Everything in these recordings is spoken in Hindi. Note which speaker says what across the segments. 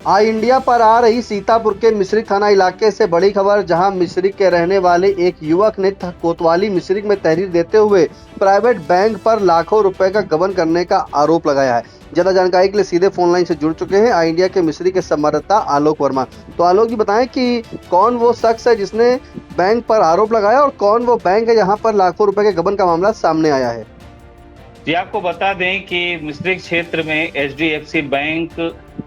Speaker 1: आई इंडिया पर आ रही सीतापुर के मिश्रिक थाना इलाके से बड़ी खबर, जहां मिश्रिक के रहने वाले एक युवक ने कोतवाली मिश्रिक में तहरीर देते हुए प्राइवेट बैंक पर लाखों रुपए का गबन करने का आरोप लगाया है। ज्यादा जानकारी के लिए सीधे फोन लाइन से जुड़ चुके हैं आई इंडिया के मिश्रिक के संवाददाता आलोक वर्मा। तो आलोक जी बताएं कि कौन वो शख्स है जिसने बैंक पर आरोप लगाया और कौन वो बैंक है जहाँ पर लाखों रुपए के गबन का मामला सामने आया है।
Speaker 2: जी, आपको बता दें कि मिश्रिक क्षेत्र में एचडीएफसी बैंक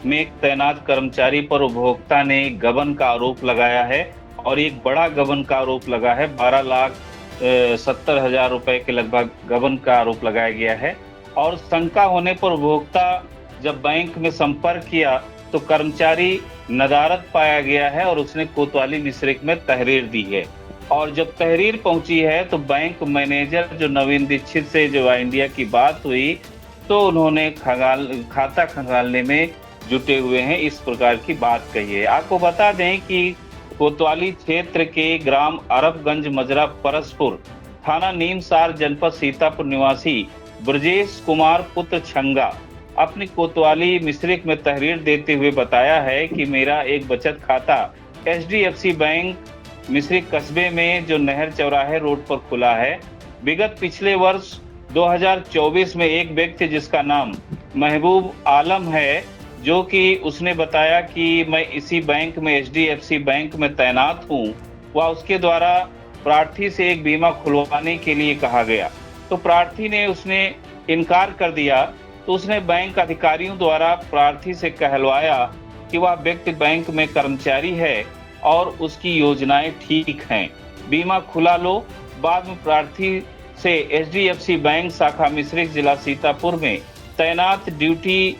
Speaker 2: में एक तैनात कर्मचारी पर उपभोक्ता ने गबन का आरोप लगाया है और एक बड़ा गबन का आरोप लगा है। 12,70,000 रुपए के लगभग गबन का आरोप लगाया गया है और शंका होने पर उपभोक्ता जब बैंक में संपर्क किया तो कर्मचारी नदारद पाया गया है और उसने कोतवाली मिश्रिक में तहरीर दी है। और जब तहरीर पहुंची है तो बैंक मैनेजर जो नवीन दीक्षित से जो आई इंडिया की बात हुई तो उन्होंने खाता खंगालने में जुटे हुए हैं, इस प्रकार की बात कही है। आपको बता दें कि कोतवाली क्षेत्र के ग्राम अरबगंज मजरा परसपुर थाना नीमसार जनपद सीतापुर निवासी ब्रजेश कुमार पुत्र छंगा अपनी कोतवाली मिश्रिक में तहरीर देते हुए बताया है कि मेरा एक बचत खाता एचडीएफसी बैंक मिश्रिक कस्बे में जो नहर चौराहे रोड पर खुला है। विगत पिछले वर्ष 2024 में एक व्यक्ति जिसका नाम महबूब आलम है, जो कि उसने बताया कि मैं इसी बैंक में एचडीएफसी बैंक में तैनात हूं, वह उसके द्वारा प्रार्थी से एक बीमा खुलवाने के लिए कहा गया तो प्रार्थी ने उसने इनकार कर दिया। तो उसने बैंक अधिकारियों द्वारा प्रार्थी से कहलवाया कि वह व्यक्ति बैंक में कर्मचारी है और उसकी योजनाएं ठीक हैं, बीमा खुला लो। बाद में प्रार्थी से एचडीएफसी बैंक शाखा मिश्रिक जिला सीतापुर में तैनात ड्यूटी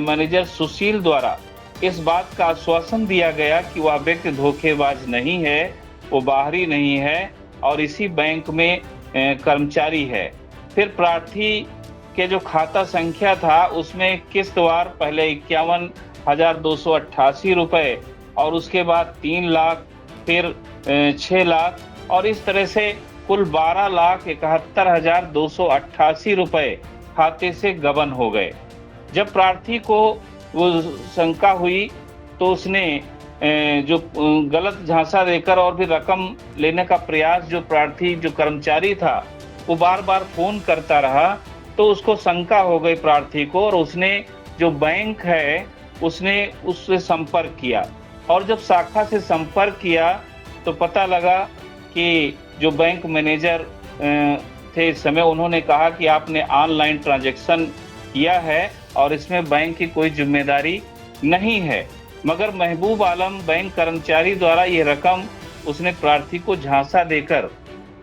Speaker 2: मैनेजर सुशील द्वारा इस बात का आश्वासन दिया गया कि वह व्यक्ति धोखेबाज नहीं है, वो बाहरी नहीं है और इसी बैंक में कर्मचारी है। फिर प्रार्थी के जो खाता संख्या था उसमें किस्तवार पहले 51,288 रुपए और उसके बाद 3 लाख, फिर 6 लाख और इस तरह से कुल 12,71,288 रुपए खाते से गबन हो गए। जब प्रार्थी को वो शंका हुई तो उसने जो गलत झांसा देकर और भी रकम लेने का प्रयास, जो प्रार्थी जो कर्मचारी था वो बार बार फोन करता रहा तो उसको शंका हो गई प्रार्थी को और उसने जो बैंक है उसने उससे संपर्क किया और जब शाखा से संपर्क किया तो पता लगा कि जो बैंक मैनेजर थे इस समय, उन्होंने कहा कि आपने ऑनलाइन ट्रांजैक्शन किया है और इसमें बैंक की कोई जिम्मेदारी नहीं है। मगर महबूब आलम बैंक कर्मचारी द्वारा ये रकम उसने प्रार्थी को झांसा देकर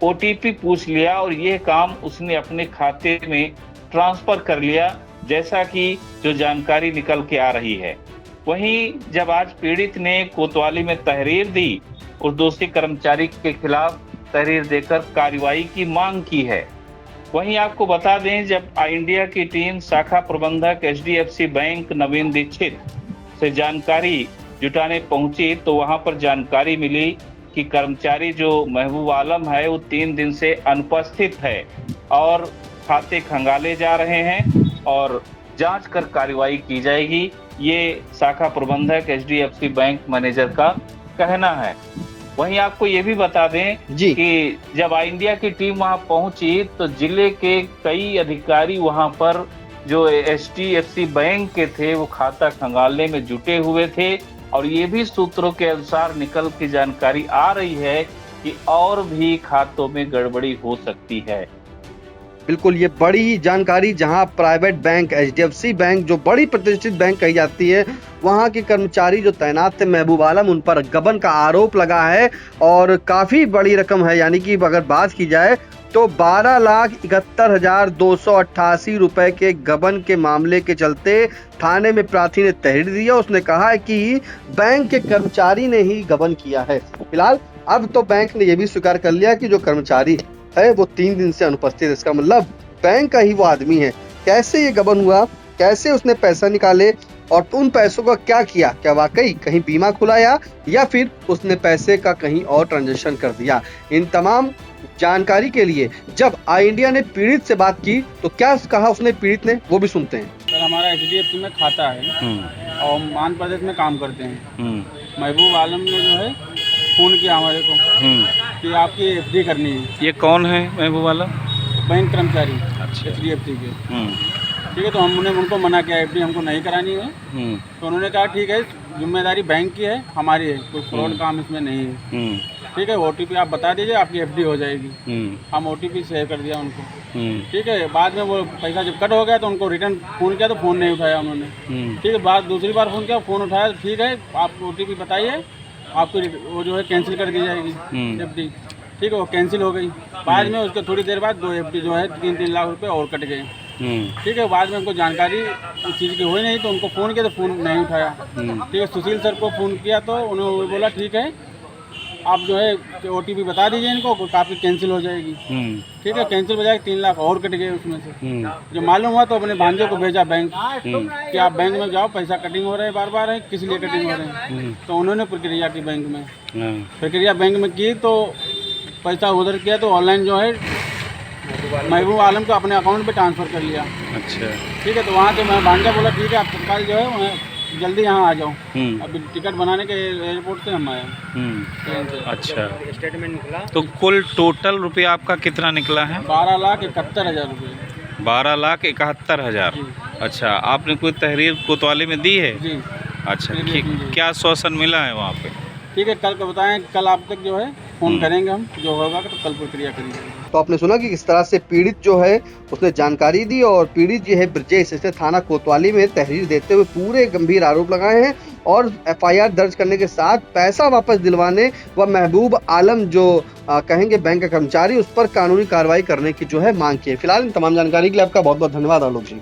Speaker 2: ओटीपी पूछ लिया और ये काम उसने अपने खाते में ट्रांसफर कर लिया, जैसा कि जो जानकारी निकल के आ रही है। वहीं जब आज पीड़ित ने कोतवाली में तहरीर दी और दोषी कर्मचारी के खिलाफ तहरीर देकर कार्रवाई की मांग की है। वहीं आपको बता दें, जब आई इंडिया की टीम शाखा प्रबंधक एचडीएफसी बैंक नवीन दीक्षित से जानकारी जुटाने पहुंची तो वहां पर जानकारी मिली कि कर्मचारी जो महबूब आलम है वो 3 दिन से अनुपस्थित है और खाते खंगाले जा रहे हैं और जांच कर कार्रवाई की जाएगी। ये शाखा प्रबंधक एचडीएफसी बैंक मैनेजर का कहना है। वहीं आपको ये भी बता दें कि जब आई इंडिया की टीम वहां पहुंची तो जिले के कई अधिकारी वहां पर जो एचडीएफसी बैंक के थे वो खाता खंगालने में जुटे हुए थे और ये भी सूत्रों के अनुसार निकल की जानकारी आ रही है कि और भी खातों में गड़बड़ी हो सकती है।
Speaker 1: बिल्कुल, ये बड़ी जानकारी, जहां प्राइवेट बैंक एचडीएफसी बैंक जो बड़ी प्रतिष्ठित बैंक कही जाती है, वहां के कर्मचारी जो तैनात थे महबूब आलम, उन पर गबन का आरोप लगा है और काफी बड़ी रकम है। यानी कि अगर बात की जाए तो 12,71,288 रुपए के गबन के मामले के चलते थाने में प्रार्थी ने तहरीर दिया। उसने कहा है कि बैंक के कर्मचारी ने ही गबन किया है। फिलहाल अब तो बैंक ने यह भी स्वीकार कर लिया कि जो कर्मचारी है वो 3 दिन से अनुपस्थित है। इसका मतलब बैंक का ही वो आदमी है। कैसे ये गबन हुआ, कैसे उसने पैसा निकाले और उन पैसों का क्या किया, क्या वाकई कहीं बीमा खुलाया या फिर उसने पैसे का कहीं और ट्रांजैक्शन कर दिया, इन तमाम जानकारी के लिए जब आई इंडिया ने पीड़ित से बात की तो क्या कहा उसने पीड़ित ने, वो भी सुनते हैं।
Speaker 3: सर, हमारा एचडीएफसी में खाता है और मान प्रदेश में काम करते हैं। महबूब आलम ने जो है फ़ोन किया हमारे को कि आपकी एफडी करनी है।
Speaker 2: ये कौन है महबूब आलम?
Speaker 3: बैंक कर्मचारी
Speaker 2: अच्छा।
Speaker 3: HDFC के। ठीक है, तो हमने उनको मना किया एफडी हमको नहीं करानी है। तो उन्होंने कहा ठीक है, जिम्मेदारी बैंक की है, हमारी है, कोई फ्रॉड काम इसमें नहीं है। ठीक है, OTP आप बता दीजिए, आपकी एफडी हो जाएगी। हम OTP शेयर कर दिया उनको। ठीक है, बाद में वो पैसा जब कट हो गया तो उनको रिटर्न फ़ोन किया तो फ़ोन नहीं उठाया उन्होंने। ठीक है, बाद दूसरी बार फ़ोन किया, फ़ोन उठाया, ठीक है आप OTP बताइए, आपको वो जो है कैंसिल कर दी जाएगी एफडी। ठीक है, वो कैंसिल हो गई। बाद में उसके थोड़ी देर बाद 2 एफडी जो है 3-3 लाख रुपए और कट गए। ठीक है, बाद में उनको जानकारी इस चीज़ की हुई नहीं तो उनको फ़ोन किया तो फ़ोन नहीं उठाया। ठीक है, सुशील सर को फ़ोन किया तो उन्होंने बोला ठीक है आप जो है OTP बता दीजिए इनको, काफ़ी कैंसिल हो जाएगी। ठीक है, कैंसिल हो जाएगी, 3 लाख और कट गए उसमें से। जो मालूम हुआ तो अपने भांजे को भेजा बैंक कि आप बैंक में जाओ, पैसा कटिंग हो रहा है बार है, किस लिए कटिंग हो रहे हैं। तो उन्होंने प्रक्रिया की बैंक में, प्रक्रिया बैंक में की तो पैसा उधर किया तो ऑनलाइन जो है महबूब आलम को अपने अकाउंट पे ट्रांसफ़र कर लिया।
Speaker 2: अच्छा।
Speaker 3: ठीक है, तो वहाँ से मैं भांजा बोला ठीक है आप तत्काल जो है वहाँ जल्दी यहाँ आ जाओ। अभी टिकट बनाने के एयरपोर्ट से हम आए।
Speaker 2: अच्छा, स्टेटमेंट निकला तो कुल टोटल रुपया आपका कितना निकला है?
Speaker 3: 12,71,000 रुपये।
Speaker 2: 12,71,000। अच्छा, आपने कोई तहरीर कोतवाली में दी है?
Speaker 3: जी।
Speaker 2: अच्छा, क्या आश्वासन मिला है वहाँ पे?
Speaker 3: ठीक है, कल को बताएं, कल आप तक जो है फ़ोन करेंगे हम, जो होगा तो कल प्रक्रिया करेंगे।
Speaker 1: तो आपने सुना कि किस तरह से पीड़ित जो है उसने जानकारी दी और पीड़ित जो है ब्रजेश इसने थाना कोतवाली में तहरीर देते हुए पूरे गंभीर आरोप लगाए हैं और FIR दर्ज करने के साथ पैसा वापस दिलवाने व महबूब आलम जो कहेंगे बैंक का कर्मचारी उस पर कानूनी कार्रवाई करने की जो है मांग की है। फिलहाल इन तमाम जानकारी के लिए आपका बहुत बहुत धन्यवाद आलोक जी।